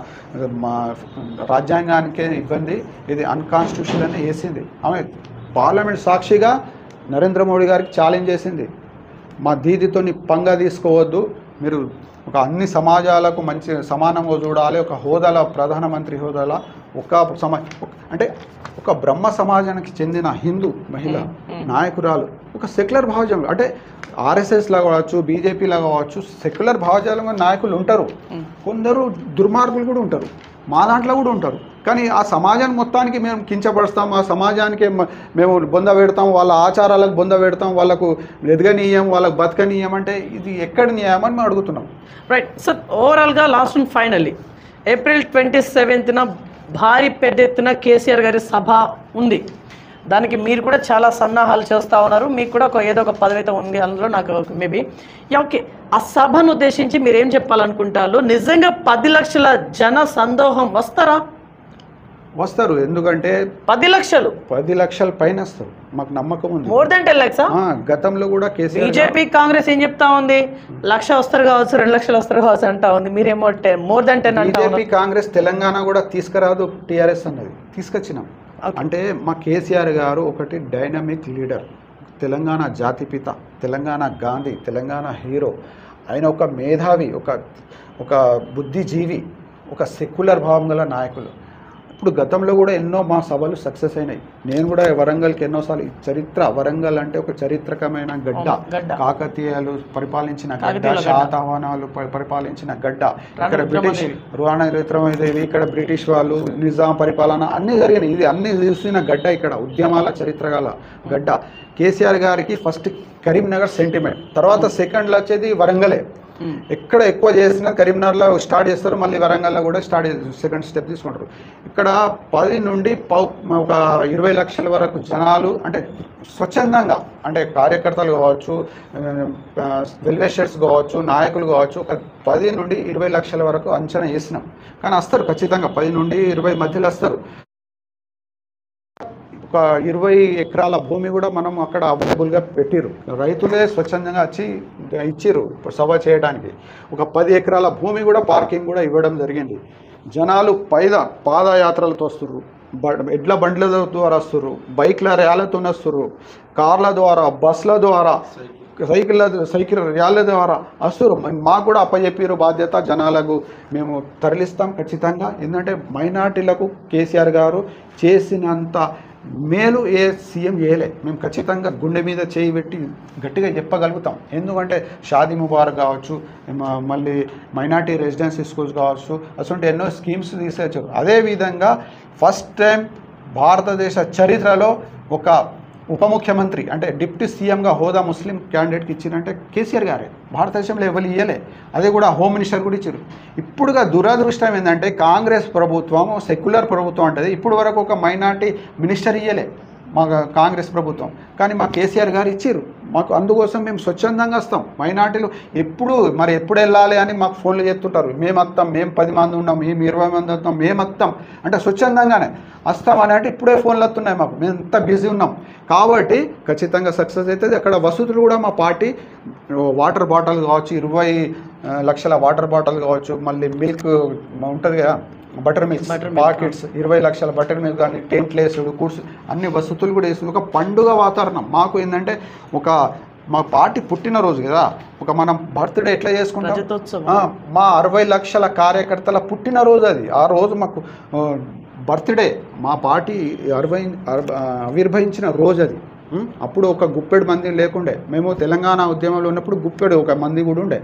రాజ్యాంగానికే ఇబ్బంది, ఇది అన్కాన్స్టిట్యూషన్ అని వేసింది. ఆమె పార్లమెంట్ సాక్షిగా నరేంద్ర మోడీ గారికి ఛాలెంజ్ చేసింది. మా దీదితో పంగా తీసుకోవద్దు, మీరు ఒక అన్ని సమాజాలకు సమానంగా చూడాలి, ఒక హోదాల, ప్రధానమంత్రి హోదాల అంటే ఒక ఒక బ్రహ్మ సమాజానికి చెందిన హిందూ మహిళ నాయకురాలు ఒక సెక్యులర్ భావజాలం, అంటే ఆర్ఎస్ఎస్ లాగా కావచ్చు, బీజేపీ లాగా కావచ్చు, సెక్యులర్ భావజాలం నాయకులు ఉంటారు. కొందరు దుర్మార్గులు కూడా ఉంటారు, మా దాంట్లో కూడా ఉంటారు. కానీ ఆ సమాజాన్ని మొత్తానికి మేము కించపరుస్తాం, ఆ సమాజానికి మేము బొంద పెడతాం, వాళ్ళ ఆచారాలకు బొంద పెడతాం, వాళ్ళకు ఎదగనీయం, వాళ్ళకు బతకనీయం అంటే ఇది ఎక్కడ న్యాయం అని మేము అడుగుతున్నాం. రైట్ సార్, ఓవరాల్గా లాస్ట్ అండ్ ఫైనల్లీ ఏప్రిల్ 27న భారీ పెద్ద ఎత్తున కేసీఆర్ గారి సభ ఉంది. దానికి మీరు కూడా చాలా సన్నాహాలు చేస్తూ ఉన్నారు, మీకు కూడా ఏదో ఒక పదవి అయితే ఉంది అందులో నాకు మేబీ. ఓకే, ఆ సభను ఉద్దేశించి మీరు ఏం చెప్పాలనుకుంటారు? నిజంగా 10 లక్షల జన సందోహం వస్తారా? వస్తారు, ఎందుకంటే 10 లక్షలు 10 లక్షల పైన వస్తారు, మాకు నమ్మకం ఉంది. More than 10 lakhs. గతంలో కూడా కేసీఆర్ బీజేపీ కాంగ్రెస్ ఏం చెప్తా ఉంది, 1 లక్ష వస్తారు కావచ్చు, 2 లక్షలు వస్తారు కావచ్చు అంటా ఉంది, మీరేమో మోర్ దాన్ 10 అంటా. బీజేపీ కాంగ్రెస్ తెలంగాణ కూడా తీసుకురాదు, టీఆర్ఎస్ అన్నది తీసుకొచ్చినాం. అంటే మా కేసీఆర్ గారు ఒకటి డైనమిక్ లీడర్, తెలంగాణ జాతిపిత, తెలంగాణ గాంధీ, తెలంగాణ హీరో. ఆయన ఒక మేధావి, ఒక బుద్ధిజీవి, ఒక సెక్యులర్ భావం గల నాయకులు. ఇప్పుడు గతంలో కూడా ఎన్నో మా సభలు సక్సెస్ అయినాయి. నేను కూడా వరంగల్కి ఎన్నోసార్లు, చరిత్ర వరంగల్ అంటే ఒక చరిత్రకమైన గడ్డ, కాకతీయులు పరిపాలించిన గడ్డ, శాతవాహనాలు పరిపాలించిన గడ్డ, ఇక్కడ బ్రిటిష్ రాణిదేవి, ఇక్కడ బ్రిటిష్ వాళ్ళు, నిజాం పరిపాలన అన్నీ జరిగినాయి. ఇది అన్నీ చూసిన గడ్డ, ఇక్కడ ఉద్యమాల చరిత్ర గల గడ్డ. కేసీఆర్ గారికి ఫస్ట్ కరీంనగర్ సెంటిమెంట్, తర్వాత సెకండ్లో వచ్చేది వరంగలే. ఎక్కడ ఎక్కువ చేసినా కరీంనగర్లో స్టార్ట్ చేస్తారు, మళ్ళీ వరంగల్లో కూడా సెకండ్ స్టెప్ తీసుకుంటారు. ఇక్కడ 10 నుండి ఒక 20 లక్షల వరకు జనాలు, అంటే స్వచ్ఛందంగా, అంటే కార్యకర్తలు కావచ్చు, వెల్విషర్స్ కావచ్చు, నాయకులు కావచ్చు, ఒక 10 నుండి 20 లక్షల వరకు అంచనా వేసినాం. కానీ వస్తారు ఖచ్చితంగా, 10 నుండి 20 మధ్యలో వస్తారు. ఒక 20 ఎకరాల భూమి కూడా మనం అక్కడ అవైలబుల్గా పెట్టిరు, రైతులే స్వచ్ఛందంగా వచ్చి ఇచ్చిర్రు సభ చేయడానికి. ఒక 10 ఎకరాల భూమి కూడా పార్కింగ్ కూడా ఇవ్వడం జరిగింది. జనాలు పాదయాత్రలతో వస్తుర్రు, ఎడ్ల బండ్ల ద్వారా వస్తుర్రు, బైక్ల ర్యాలతో వస్తుర్రు, కార్ల ద్వారా, బస్ల ద్వారా, సైకిల్ ర్యాల ద్వారా వస్తుర్రు. మాకు కూడా అప్పచెప్పారు బాధ్యత, జనాలకు మేము తరలిస్తాం ఖచ్చితంగా. ఎందుకంటే మైనార్టీలకు కేసీఆర్ గారు చేసినంత మేలు ఏ సీఎం చేయలే. మేము ఖచ్చితంగా గుండె మీద చేయి పెట్టి గట్టిగా చెప్పగలుగుతాం. ఎందుకంటే షాదీ ముబారక్ కావచ్చు, మళ్ళీ మైనార్టీ రెసిడెన్సీ స్కూల్స్ కావచ్చు, అసలు ఎన్నో స్కీమ్స్ తీసుకొచ్చారు. అదేవిధంగా ఫస్ట్ టైం భారతదేశ చరిత్రలో ఒక ఉప ముఖ్యమంత్రి, అంటే డిప్యూటీ సీఎంగా హోదా ముస్లిం క్యాండిడేట్కి ఇచ్చిరంటే కేసీఆర్ గారే. భారతదేశంలో ఎవరు ఇవ్వలే, అదే కూడా హోమ్ మినిస్టర్ కూడా ఇచ్చారు. ఇప్పుడుగా దురదృష్టం ఏంటంటే కాంగ్రెస్ ప్రభుత్వం సెక్యులర్ ప్రభుత్వం అంటది, ఇప్పుడు వరకు ఒక మైనార్టీ మినిస్టర్ ఇవ్వలే మా కాంగ్రెస్ ప్రభుత్వం, కానీ మా కేసీఆర్ గారు ఇచ్చారు మాకు. అందుకోసం మేము స్వచ్ఛందంగా వస్తాం. మైనార్టీలు ఎప్పుడు వెళ్ళాలి అని మాకు ఫోన్లు చేస్తుంటారు, మేము వస్తాం, మేము 10 మంది ఉన్నాం, మేము 20 మంది వస్తాం, మేము వస్తాం అంటే స్వచ్ఛందంగానే వస్తాం అని. అంటే ఇప్పుడే ఫోన్లు వస్తున్నాయి మాకు, మేము ఎంత బిజీ ఉన్నాం. కాబట్టి ఖచ్చితంగా సక్సెస్ అవుతుంది. అక్కడ వసతులు కూడా మా పార్టీ వాటర్ బాటిల్ కావచ్చు, 20 లక్షల వాటర్ బాటిల్ కావచ్చు, మళ్ళీ మిల్క్ ఉంటుంది కదా, బటర్ మిల్క్ పాకెట్స్, 20 లక్షల బటర్ మిల్క్ కానీ, టెంట్లు వేసుడు, కూర్చు, అన్ని వసతులు కూడా వేసుడు. ఒక పండుగ వాతావరణం మాకు ఏంటంటే, మా పార్టీ పుట్టినరోజు కదా, ఒక మనం బర్త్డే ఎట్లా చేసుకుంటాం, మా 60 లక్షల కార్యకర్తల పుట్టినరోజు అది. ఆ రోజు మాకు బర్త్డే, మా పార్టీ ఆవిర్భవించిన రోజు అది. అప్పుడు ఒక గుప్పెడు మంది లేకుండే, మేము తెలంగాణ ఉద్యమంలో ఉన్నప్పుడు గుప్పెడు ఒక మంది కూడా ఉండే.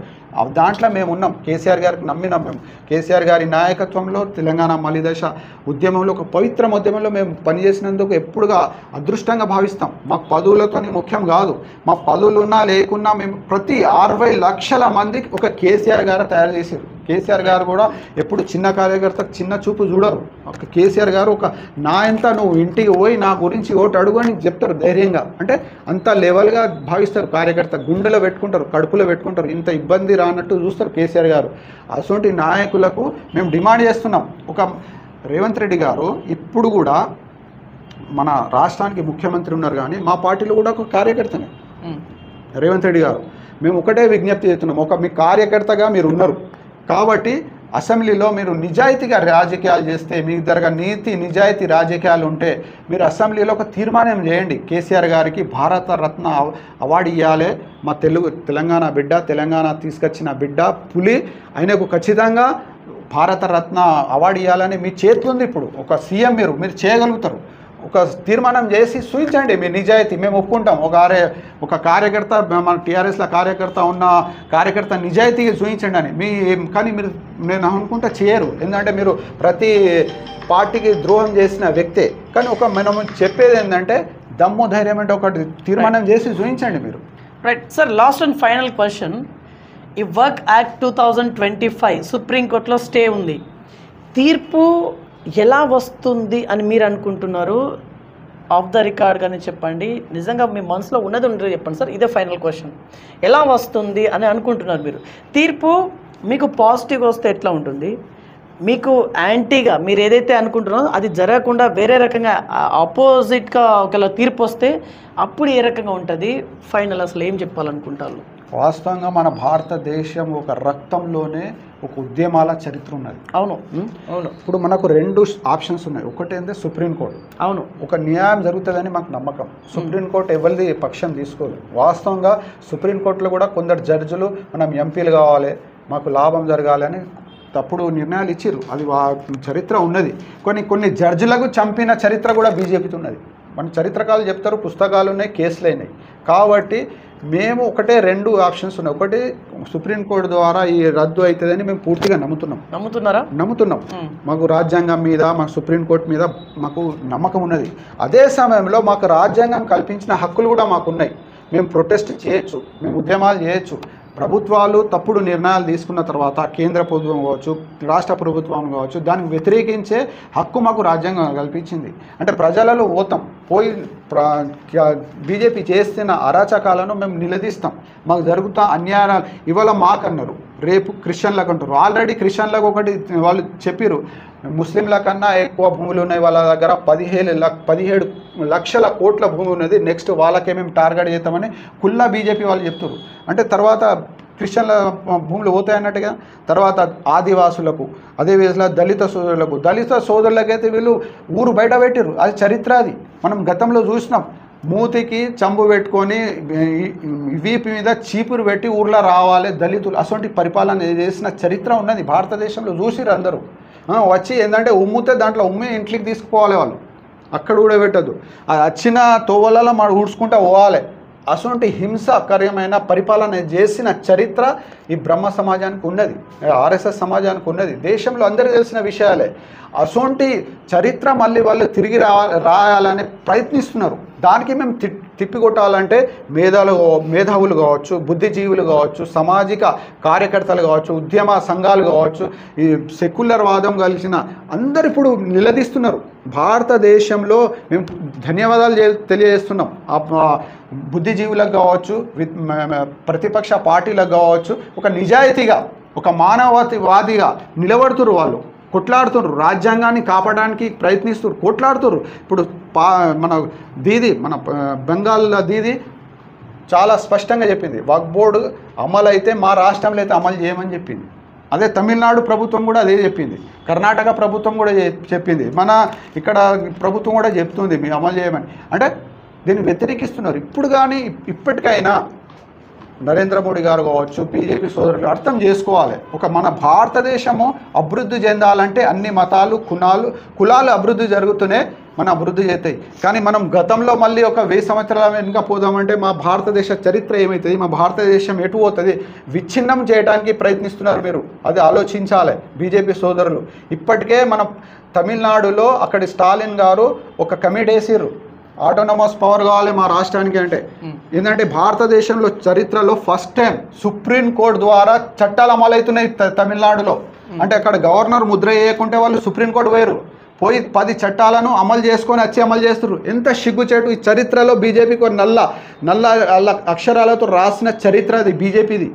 దాంట్లో మేము ఉన్నాం, కేసీఆర్ గారికి నమ్మినాం. మేము కేసీఆర్ గారి నాయకత్వంలో తెలంగాణ మలిదశ ఉద్యమంలో, ఒక పవిత్ర ఉద్యమంలో మేము పనిచేసినందుకు ఎప్పుడుగా అదృష్టంగా భావిస్తాం. మాకు పదవులతో ముఖ్యం కాదు, మా పదవులు ఉన్నా లేకున్నా మేము ప్రతి 60 లక్షల మందికి ఒక కేసీఆర్ గారు తయారు చేశారు. కేసీఆర్ గారు కూడా ఎప్పుడు చిన్న కార్యకర్తకు చిన్న చూపు చూడరు. ఒక కేసీఆర్ గారు ఒక నా ఎంత నువ్వు ఇంటికి పోయి నా గురించి ఓటు అడుగు అని చెప్తారు ధైర్యంగా. అంటే అంత లెవెల్గా భావిస్తారు. కార్యకర్త గుండెలో పెట్టుకుంటారు, కడుపులో పెట్టుకుంటారు, ఇంత ఇబ్బంది రానట్టు చూస్తారు కేసీఆర్ గారు. అటువంటి నాయకులకు మేము డిమాండ్ చేస్తున్నాం. ఒక రేవంత్ రెడ్డి గారు ఇప్పుడు కూడా మన రాష్ట్రానికి ముఖ్యమంత్రి ఉన్నారు, కానీ మా పార్టీలో కూడా ఒక కార్యకర్తనే రేవంత్ రెడ్డి గారు. మేము ఒకటే విజ్ఞప్తి చేస్తున్నాం, మీ కార్యకర్తగా మీరు ఉన్నారు కాబట్టి అసెంబ్లీలో మీరు నిజాయితీగా రాజకీయాలు చేస్తే, మీ దగ్గర నీతి నిజాయితీ రాజకీయాలు ఉంటే మీరు అసెంబ్లీలో ఒక తీర్మానం చేయండి, కేసీఆర్ గారికి భారత రత్న అవార్డు ఇవ్వాలి. మా తెలంగాణ బిడ్డ, తెలంగాణ తీసుకొచ్చిన బిడ్డ, పులి, ఆయనకు ఖచ్చితంగా భారత రత్న అవార్డు ఇవ్వాలని మీ చేతి ఉంది. ఇప్పుడు ఒక సీఎం మీరు చేయగలుగుతారు. ఒక ఒక తీర్మానం చేసి చూపించండి మీ నిజాయితీ, మేము ఒప్పుకుంటాం. ఒక కార్యకర్త, మన టీఆర్ఎస్లో కార్యకర్త ఉన్న కార్యకర్త నిజాయితీగా చూపించండి అని. కానీ మీరు నేను అనుకుంటా చేయరు, ఎందుకంటే మీరు ప్రతి పార్టీకి ద్రోహం చేసిన వ్యక్తే. కానీ మనం చెప్పేది ఏంటంటే దమ్ము ధైర్యం అంటే ఒకటి తీర్మానం చేసి చూపించండి మీరు. Right sir, last and final question. ఈ వర్క్ యాక్ట్ 2025 సుప్రీంకోర్టులో స్టే ఉంది. తీర్పు ఎలా వస్తుంది అని మీరు అనుకుంటున్నారు? ఆఫ్ ద రికార్డ్ కానీ చెప్పండి, నిజంగా మీ మనసులో ఉన్నది ఉండదు చెప్పండి సార్. ఇదే ఫైనల్ క్వశ్చన్. ఎలా వస్తుంది అని అనుకుంటున్నారు మీరు? తీర్పు మీకు పాజిటివ్గా వస్తే ఎట్లా ఉంటుంది? మీకు యాంటీగా మీరు ఏదైతే అనుకుంటున్నారో అది జరగకుండా వేరే రకంగా ఆపోజిట్గా ఒకవేళ తీర్పు వస్తే అప్పుడు ఏ రకంగా ఉంటుంది? ఫైనల్ అసలు ఏం చెప్పాలనుకుంటారు? వాస్తవంగా మన భారతదేశం ఒక రక్తంలోనే ఒక ఉద్యమాల చరిత్ర ఉన్నది. అవును అవును. ఇప్పుడు మనకు 2 ఆప్షన్స్ ఉన్నాయి. ఒకటి ఏంటంటే సుప్రీంకోర్టు. అవును, ఒక న్యాయం జరుగుతుందని మాకు నమ్మకం. సుప్రీంకోర్టు ఎవరిది పక్షం తీసుకోదు. వాస్తవంగా సుప్రీంకోర్టులో కూడా కొందరు జడ్జిలు మనం ఎంపీలు కావాలి, మాకు లాభం జరగాలి అని తప్పుడు నిర్ణయాలు ఇచ్చిర్రు. అది చరిత్ర ఉన్నది. కొన్ని జడ్జిలకు చంపిన చరిత్ర కూడా బీజేపీతో ఉన్నది. మన చరిత్రకాలు చెప్తారు, పుస్తకాలు ఉన్నాయి, కేసులు అయినాయి. కాబట్టి మేము 2 ఆప్షన్స్ ఉన్నాయి. ఒకటి సుప్రీంకోర్టు ద్వారా ఈ రద్దు అవుతుందని మేము పూర్తిగా నమ్ముతున్నాం. మాకు రాజ్యాంగం మీద, మాకు సుప్రీంకోర్టు మీద మాకు నమ్మకం ఉన్నది. అదే సమయంలో మాకు రాజ్యాంగం కల్పించిన హక్కులు కూడా మాకున్నాయి. మేము ప్రొటెస్ట్ చేయొచ్చు, మేము ఉద్యమాలు చేయొచ్చు. ప్రభుత్వాలు తప్పుడు నిర్ణయాలు తీసుకున్న తర్వాత కేంద్ర ప్రభుత్వం కావచ్చు, రాష్ట్ర ప్రభుత్వం కావచ్చు, దానికి వ్యతిరేకించే హక్కు మాకు రాజ్యాంగం కల్పించింది. అంటే ప్రజలలో పోయి బీజేపీ చేస్తున్న అరాచకాలను మేము నిలదీస్తాం. మాకు జరుగుతా అన్యాయాలు ఇవాళ మాకన్నారు, రేపు క్రిస్టియన్లకు అంటారు. ఆల్రెడీ క్రిస్టియన్లకు ఒకటి వాళ్ళు చెప్పారు, ముస్లింల కన్నా ఎక్కువ భూములు ఉన్నాయి వాళ్ళ దగ్గర, 17 లక్షల కోట్ల భూమి ఉన్నది, నెక్స్ట్ వాళ్ళకే మేము టార్గెట్ చేస్తామని కుల్లా బీజేపీ వాళ్ళు చెప్తారు. అంటే తర్వాత క్రిస్టియన్ల భూములు పోతాయన్నట్టుగా. తర్వాత ఆదివాసులకు, అదేవిధంగా దళిత సోదరులకైతే వీళ్ళు ఊరు బయట పెట్టారు. అది చరిత్ర. అది మనం గతంలో చూసినాం. మూతికి చంబు పెట్టుకొని వీపు మీద చీపురు పెట్టి ఊర్లో రావాలి దళితులు, అటువంటి పరిపాలన చేసిన చరిత్ర ఉన్నది భారతదేశంలో. చూసిరు అందరూ. వచ్చి ఏంటంటే ఉమ్మితే దాంట్లో ఉమ్మి ఇంట్లోకి తీసుకుపోవాలి వాళ్ళు, అక్కడ కూడా పెట్టద్దు. అది వచ్చిన తోవలలో మనం ఊడ్చుకుంటూ పోవాలి. అటువంటి హింసాకరమైన పరిపాలన చేసిన చరిత్ర ఈ బ్రహ్మ సమాజానికి ఉన్నది, ఆర్ఎస్ఎస్ సమాజానికి ఉన్నది. దేశంలో అందరికీ తెలిసిన విషయాలే. అటువంటి చరిత్ర మళ్ళీ వాళ్ళు తిరిగి రాయాలని ప్రయత్నిస్తున్నారు. దానికి మేము తిప్పికొట్టాలంటే మేధావులు కావచ్చు, బుద్ధిజీవులు కావచ్చు, సామాజిక కార్యకర్తలు కావచ్చు, ఉద్యమ సంఘాలు కావచ్చు, ఈ సెక్యులర్ వాదం కలిసిన అందరు ఇప్పుడు నిలదీస్తున్నారు. భారతదేశంలో మేము ధన్యవాదాలు తెలియజేస్తున్నాం. బుద్ధిజీవులకు కావచ్చు, ప్రతిపక్ష పార్టీలకు కావచ్చు, ఒక నిజాయితీగా, ఒక మానవవాదిగా నిలబడుతున్నారు. వాళ్ళు కొట్లాడుతున్నారు, రాజ్యాంగాన్ని కాపాడడానికి ప్రయత్నిస్తున్నారు, కొట్లాడుతున్నారు. ఇప్పుడు మన బెంగాల్ దీది చాలా స్పష్టంగా చెప్పింది, వక్ఫ్ బోర్డు అమలు అయితే మా రాష్ట్రంలో అయితే అమలు చేయమని చెప్పింది. అదే తమిళనాడు ప్రభుత్వం కూడా అదే చెప్పింది, కర్ణాటక ప్రభుత్వం కూడా చెప్పింది, మన ఇక్కడ ప్రభుత్వం కూడా చెప్తుంది మేము అమలు చేయమని. అంటే దీన్ని వ్యతిరేకిస్తున్నారు. ఇప్పుడు కానీ ఇప్పటికైనా నరేంద్ర మోడీ గారు కావచ్చు, బీజేపీ సోదరులు అర్థం చేసుకోవాలి. మన భారతదేశము అభివృద్ధి చెందాలంటే అన్ని మతాలు కులాలు అభివృద్ధి జరుగుతూనే మన అభివృద్ధి చేస్తాయి. కానీ మనం గతంలో మళ్ళీ ఒక 1000 సంవత్సరాల వెనుక పోదామంటే మా భారతదేశ చరిత్ర ఏమవుతుంది, మా భారతదేశం ఎటు పోతుంది, విచ్ఛిన్నం చేయడానికి ప్రయత్నిస్తున్నారు మీరు. అది ఆలోచించాలి బీజేపీ సోదరులు. ఇప్పటికే మనం తమిళనాడులో అక్కడి స్టాలిన్ గారు ఒక కమిటీ వేసిర్రు, ఆటోనమస్ పవర్ కావాలి మా రాష్ట్రానికి. అంటే ఏంటంటే భారతదేశంలో చరిత్రలో ఫస్ట్ టైం సుప్రీంకోర్టు ద్వారా చట్టాలు అమలవుతున్నాయి తమిళనాడులో. అంటే అక్కడ గవర్నర్ ముద్ర వేయకుంటే వాళ్ళు సుప్రీంకోర్టు పోయి 10 చట్టాలను అమలు చేస్తున్నారు. ఎంత సిగ్గుచేటు. ఈ చరిత్రలో బీజేపీకి నల్ల అక్షరాలతో రాసిన చరిత్ర అది బీజేపీది.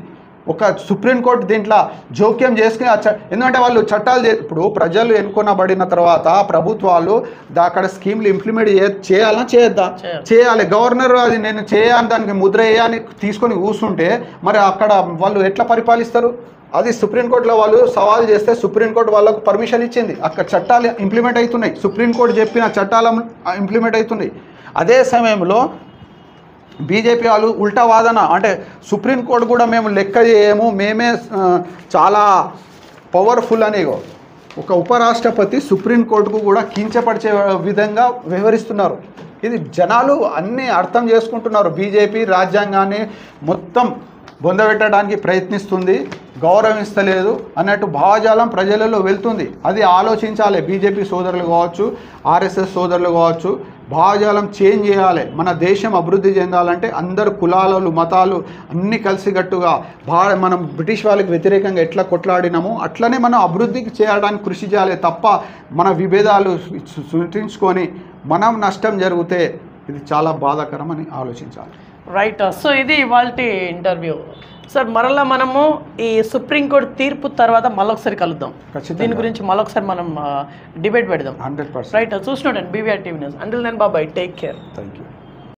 ఒక సుప్రీంకోర్టు దీంట్లో జోక్యం చేసుకుని ఎందుకంటే వాళ్ళు చట్టాలు ఇప్పుడు ప్రజలు ఎన్నుకొనబడిన తర్వాత ప్రభుత్వాలు అక్కడ స్కీమ్లు ఇంప్లిమెంట్ చేయాలా చేయాలి. గవర్నర్ అది నేను చేయాలని దానికి ముద్ర వేయాలని తీసుకొని కూర్చుంటే మరి అక్కడ వాళ్ళు ఎట్లా పరిపాలిస్తారు? అది సుప్రీంకోర్టులో వాళ్ళు సవాల్ చేస్తే సుప్రీంకోర్టు వాళ్ళకు పర్మిషన్ ఇచ్చింది. అక్కడ చట్టాలు ఇంప్లిమెంట్ అవుతున్నాయి, సుప్రీంకోర్టు చెప్పిన చట్టాలు ఇంప్లిమెంట్ అవుతున్నాయి. అదే సమయంలో బీజేపీ వాళ్ళు ఉల్టా వాదన, అంటే సుప్రీంకోర్టు కూడా మేము లెక్క చేయము, మేమే చాలా పవర్ఫుల్ అని ఒక ఉపరాష్ట్రపతి సుప్రీంకోర్టుకు కూడా కించపరిచే విధంగా వ్యవహరిస్తున్నారు. ఇది జనాలు అన్నీ అర్థం చేసుకుంటున్నారు. బీజేపీ రాజ్యాంగాన్ని మొత్తం బొందబెట్టడానికి ప్రయత్నిస్తుంది, గౌరవిస్తలేదు అన్నట్టు భావజాలం ప్రజలలో వెళ్తుంది. అది ఆలోచించాలి. బీజేపీ సోదరులు కావచ్చు, ఆర్ఎస్ఎస్ సోదరులు కావచ్చు, భావజాలం చేంజ్ చేయాలి. మన దేశం అభివృద్ధి చెందాలంటే అందరు కులాలు మతాలు అన్నీ కలిసికట్టుగా మనం బ్రిటిష్ వాళ్ళకి వ్యతిరేకంగా ఎట్లా కొట్లాడినామో అట్లనే మనం అభివృద్ధికి చేయడానికి కృషి చేయాలి తప్ప మన విభేదాలు సృష్టించుకొని మనం నష్టం జరిగితే ఇది చాలా బాధాకరం అని ఆలోచించాలి. రైట్. సో ఇది ఇవాళ ఇంటర్వ్యూ సార్. మరలా మనము ఈ సుప్రీంకోర్టు తీర్పు తర్వాత మళ్ళొకసారి కలుద్దాం. దీని గురించి మళ్ళొకసారి మనం డిబేట్ పెడదాం. 100%. రైట్. చూసినోడండి BVR TV news. Until then బాబాయ్, టేక్ కేర్. Thank you.